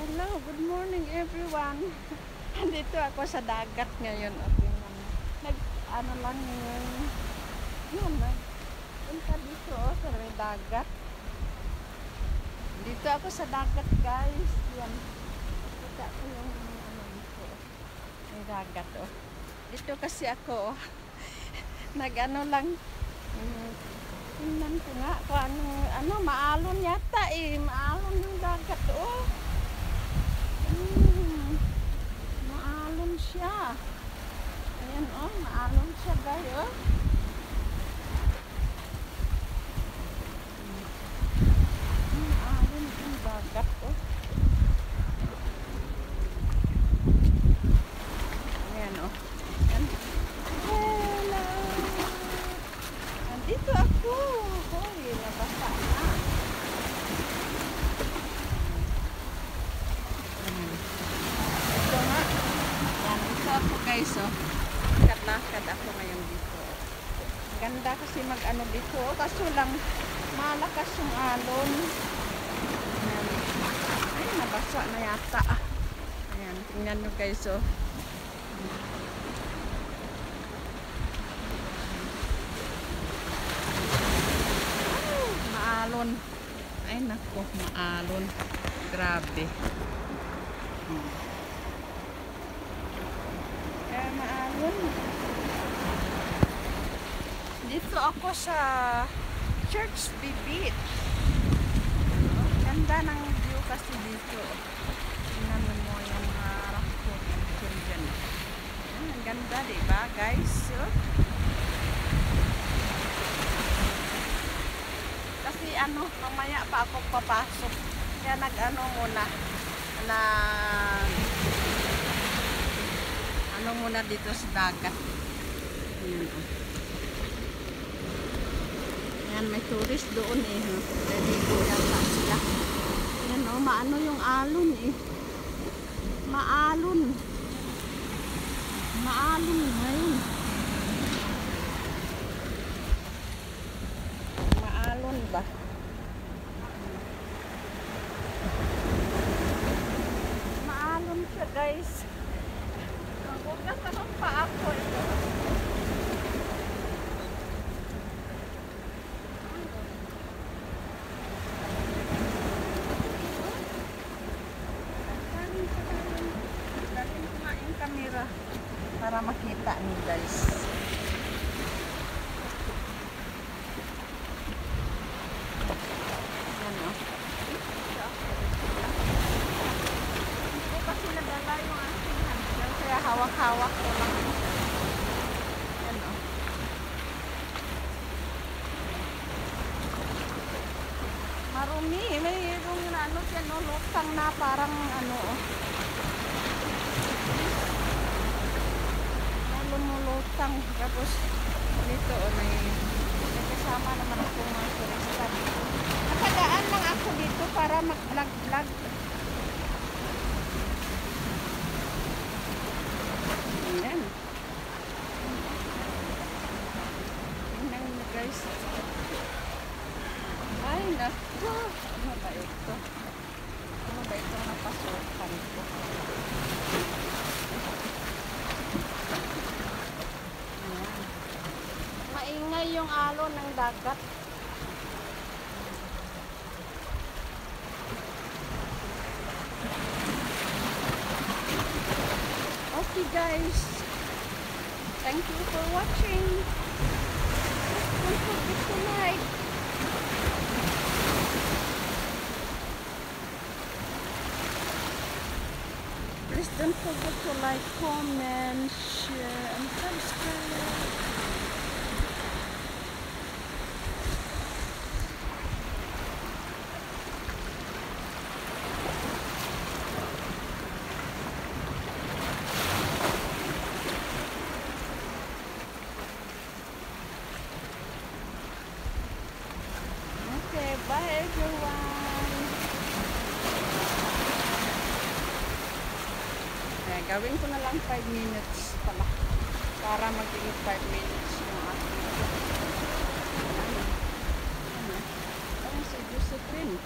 Hello, good morning everyone. Andito ako sa dagat ngayon. O, tingnan mo. Ano lang yun. Yun, punta dito sa may dagat. Dito ako sa dagat, guys. Yan. Kita ko yung dito. May dagat, oh. Dito kasi ako, nag-ano lang. Tingnan ko nga kung maalon yata eh. Maalon yung dagat, oh. Maalon siya. Ayan, oh. Maalon siya, guys, oh. Maalon yung dagat, oh. Ayan, oh. Ayan. Hello. Nandito ako. Hoy, nabasa na. Ito nga. Yan, ito ako guys, oh. Lakad ako ngayon dito. Ganda kasi mag-ano dito, oh. Kaso lang, malakas yung alon. Ayan. Ay, nabasa na yata. Ayan, tingnan nyo guys, oh. Maalon. Ay nako, maalon. Grabe. Kaya maalon. Dito ako sa Church Beach. Ganda ng view kasi dito. Tingnan mo yung rafton and children. Ang ganda, diba guys? Kasi mamaya pa ako papasok. Kaya muna. Muna dito sa dagat. Ayan, oh. Ayan, may tourist doon eh. Ready ko yata sila. Ayan, oh, maano yung alon eh. Maalon. Maalon ngayon. Maalon ba? Maalon siya guys. Huwag na pa ako ito. Dalhin ko nga yung camera para makita niyo guys. Yan o. Hindi ko kasi nadala yung aking handle kaya hawak-hawak ko lang. Yan o. Marumi. Mayroong siya no, lutang na parang lumulutang. Tapos dito may kasama naman akong mga turista dito. Nakadaan lang ako dito para mag-vlog-vlog. Ayan. Tingnan nyo guys. Ay naku. Ano ba ito? Ano ba ito napasukan ko? Ayan. Maingay yung alon ng dagat. Okay guys. Thank you for watching. Don't forget to like. Please don't forget to like, comment, share, and subscribe. Okay, bye everyone. Gawin ko na lang 5 minutes pala para maging 5 minutes yung aking. Ano si Josephine?